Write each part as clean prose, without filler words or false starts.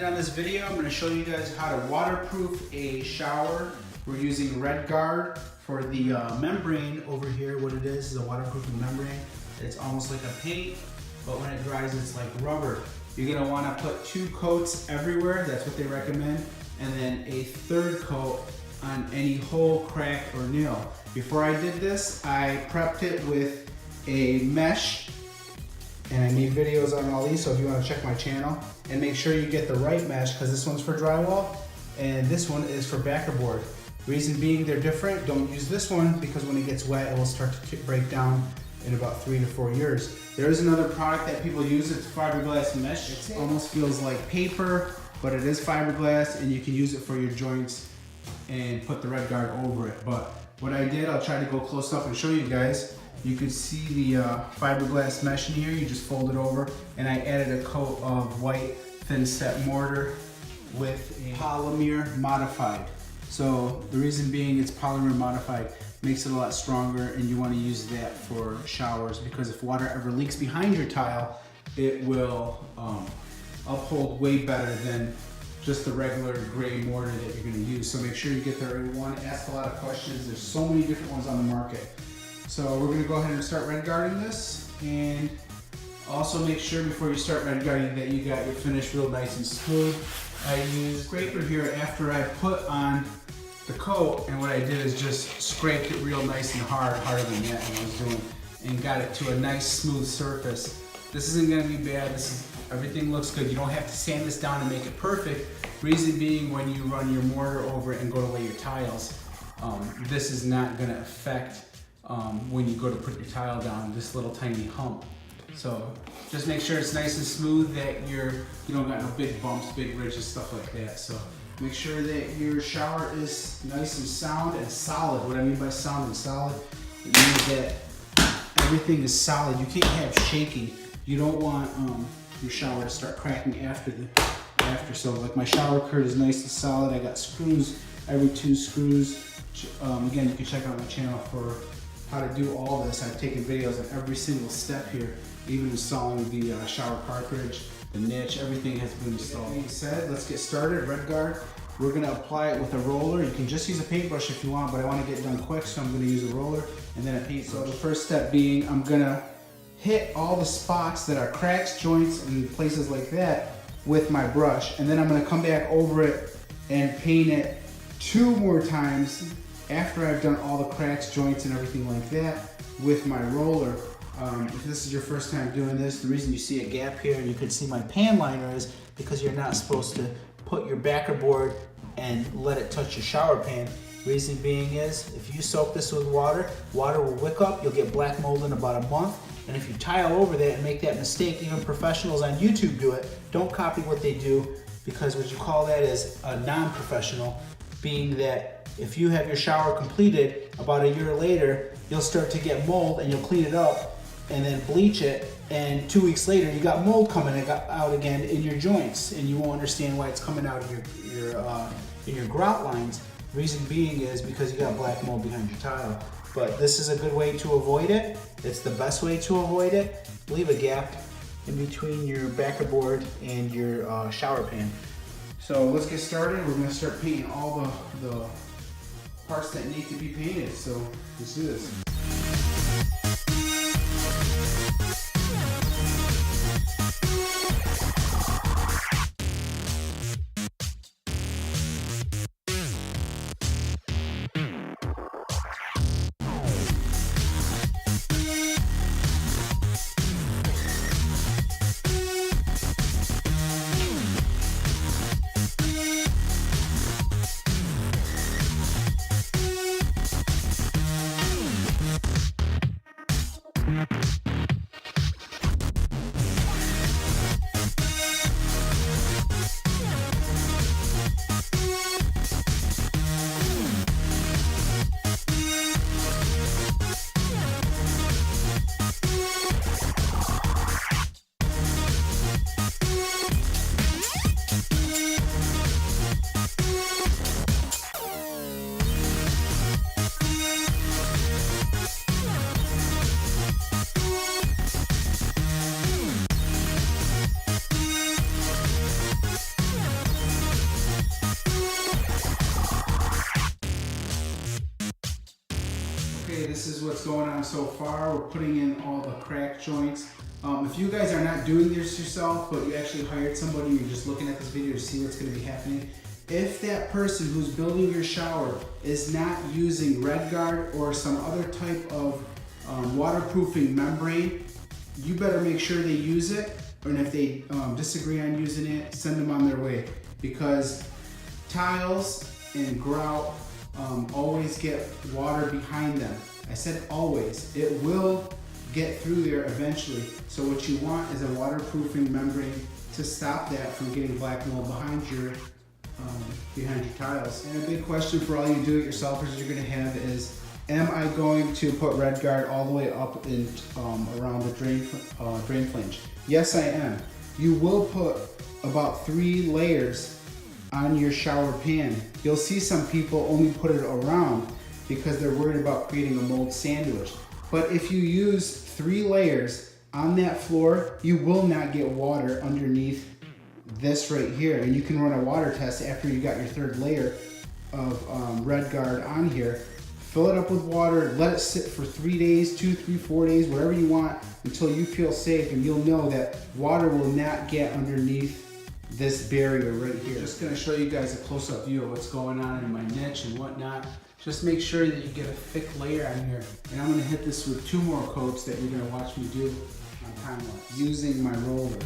on this video, I'm going to show you guys how to waterproof a shower. We're using red guard for the membrane over here. What it is a waterproofing membrane. It's almost like a paint, but when it dries it's like rubber. You're going to want to put 2 coats everywhere, that's what they recommend, and then a 3rd coat on any hole, crack, or nail. Before I did this, I prepped it with a mesh, and I made videos on all these, so if you want to check my channel, and make sure you get the right mesh, because this one's for drywall, and this one is for backer board. Reason being they're different, don't use this one, because when it gets wet, it will start to break down in about 3 to 4 years. There is another product that people use, it's fiberglass mesh. It almost feels like paper, but it is fiberglass, and you can use it for your joints and put the red guard over it. But what I did, I'll try to go close up and show you guys. You can see the fiberglass mesh in here. You just fold it over, and I added a coat of white thin set mortar with a polymer modified. So the reason being it's polymer modified makes it a lot stronger, and you want to use that for showers, because if water ever leaks behind your tile, it will uphold way better than just the regular gray mortar that you're going to use. So make sure you get the right one. Ask a lot of questions. There's so many different ones on the market. So we're going to go ahead and start red guarding this, and also make sure before you start red guarding that you got your finish real nice and smooth. I use a scraper here after I put on the coat, and what I did is just scraped it real nice and hard, harder than that I was doing, and got it to a nice smooth surface. This isn't going to be bad. Everything looks good. You don't have to sand this down to make it perfect. Reason being, when you run your mortar over it and go to lay your tiles, this is not going to affect when you go to put your tile down, this little tiny hump. So just make sure it's nice and smooth, that you don't got no big bumps, big ridges, stuff like that. So make sure that your shower is nice and sound and solid. What I mean by sound and solid, it means that everything is solid. You can't have shaking. You don't want your shower to start cracking after. So like my shower curd is nice and solid. I got screws, every 2 screws. Again, you can check out my channel for how to do all this. I've taken videos on every single step here, even installing the shower cartridge, the niche, everything has been installed. That being said, let's get started. Red guard, we're gonna apply it with a roller. You can just use a paintbrush if you want, but I wanna get it done quick, so I'm gonna use a roller and then a paint. So the first step being, I'm gonna hit all the spots that are cracks, joints, and places like that with my brush, and then I'm gonna come back over it and paint it 2 more times after I've done all the cracks, joints, and everything like that with my roller. If this is your first time doing this, the reason you see a gap here and you can see my pan liner is because you're not supposed to put your backer board and let it touch your shower pan. Reason being is, if you soak this with water, water will wick up, you'll get black mold in about a month. And if you tile over that and make that mistake, even professionals on YouTube do it, don't copy what they do, because what you call that is a non-professional, being that if you have your shower completed, about a year later, you'll start to get mold, and you'll clean it up and then bleach it, and 2 weeks later you got mold coming out again in your joints, and you won't understand why it's coming out of your grout lines. Reason being is because you got black mold behind your tile. But this is a good way to avoid it. It's the best way to avoid it. Leave a gap in between your backer board and your shower pan. So let's get started. We're gonna start painting all the parts that need to be painted. So let's do this. going on so far. We're putting in all the crack joints. If you guys are not doing this yourself, but you actually hired somebody, you're just looking at this video to see what's going to be happening. If that person who's building your shower is not using RedGuard or some other type of waterproofing membrane, you better make sure they use it. And if they disagree on using it, send them on their way, because tiles and grout always get water behind them. I said always. It will get through there eventually. So what you want is a waterproofing membrane to stop that from getting black mold behind your tiles. And a big question for all you do-it-yourselfers you're going to have is, am I going to put RedGuard all the way up and around the drain flange? Yes, I am. You will put about 3 layers on your shower pan. You'll see some people only put it around because they're worried about creating a mold sandwich. But if you use 3 layers on that floor, you will not get water underneath this right here. And you can run a water test after you got your 3rd layer of RedGuard on here. Fill it up with water, let it sit for 3 days, 2, 3, 4 days, whatever you want, until you feel safe, and you'll know that water will not get underneath this barrier right here. Just gonna show you guys a close-up view of what's going on in my niche and whatnot. Just make sure that you get a thick layer on here. And I'm gonna hit this with 2 more coats that you're gonna watch me do on time-lapse using my roller.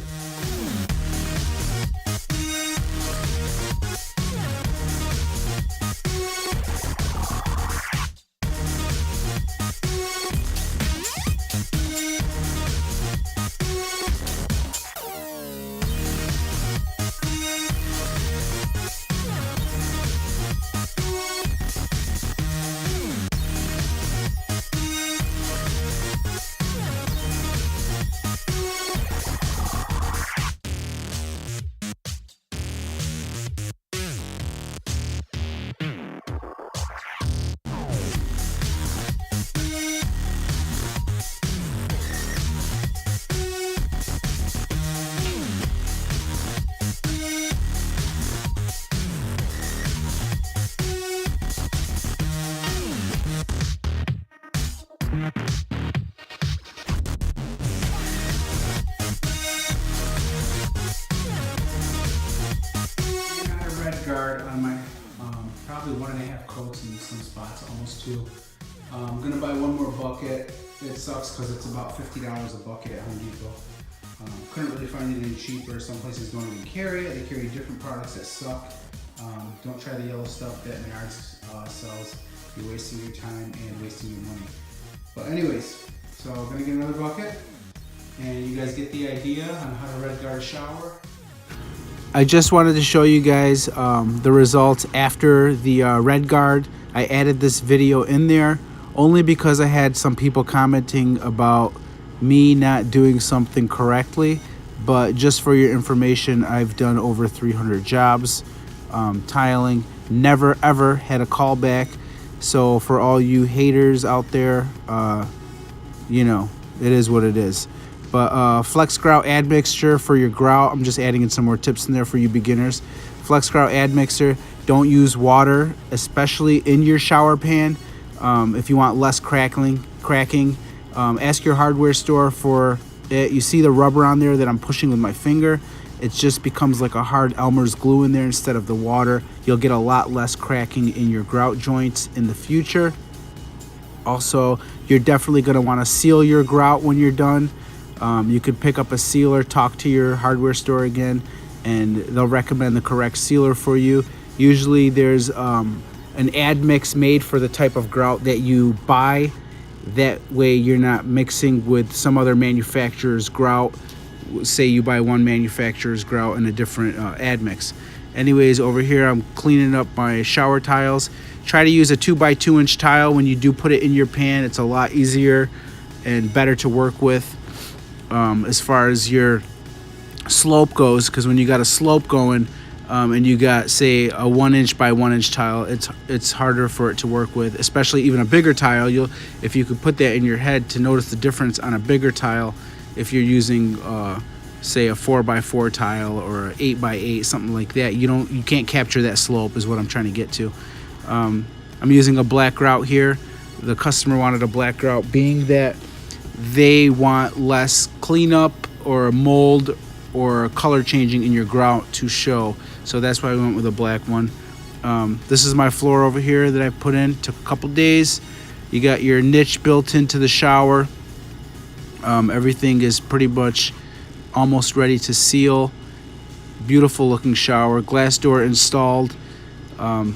RedGuard on my probably 1.5 coats in some spots, almost 2. I'm gonna buy 1 more bucket. It sucks because it's about $50 a bucket at Home Depot. Couldn't really find it any cheaper. Some places don't even carry it. They carry different products that suck. Don't try the yellow stuff that Menards sells. You're wasting your time and wasting your money. But anyways, so I'm gonna get another bucket, and you guys get the idea on how to RedGuard a shower. I just wanted to show you guys the results after the RedGuard. I added this video in there only because I had some people commenting about me not doing something correctly. But just for your information, I've done over 300 jobs tiling. Never ever had a call back. So for all you haters out there, you know, it is what it is. But Flex Grout admixture for your grout. I'm just adding in some more tips in there for you beginners. Flex Grout admixture. Don't use water, especially in your shower pan. If you want less cracking. Ask your hardware store for it. You see the rubber on there that I'm pushing with my finger. It just becomes like a hard Elmer's glue in there instead of the water. You'll get a lot less cracking in your grout joints in the future. Also, you're definitely going to want to seal your grout when you're done. You could pick up a sealer, talk to your hardware store again, and they'll recommend the correct sealer for you. Usually there's an admix made for the type of grout that you buy. That way you're not mixing with some other manufacturer's grout. Say you buy one manufacturer's grout and a different admix. Anyways, over here I'm cleaning up my shower tiles. Try to use a 2x2 inch tile when you do put it in your pan. It's a lot easier and better to work with. As far as your slope goes, because when you got a slope going and you got, say, a 1 inch by 1 inch tile, it's harder for it to work with, especially even a bigger tile. If you could put that in your head to notice the difference on a bigger tile, if you're using say a 4x4 tile or an 8x8, something like that, you can't capture that slope is what I'm trying to get to. I'm using a black grout here. the customer wanted a black grout, being that they want less cleanup or mold or color changing in your grout to show. So that's why we went with a black one. This is my floor over here that I put in. Took a couple days. You got your niche built into the shower. Everything is pretty much almost ready to seal. Beautiful looking shower. Glass door installed. I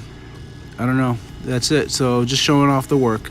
don't know. That's it. So just showing off the work.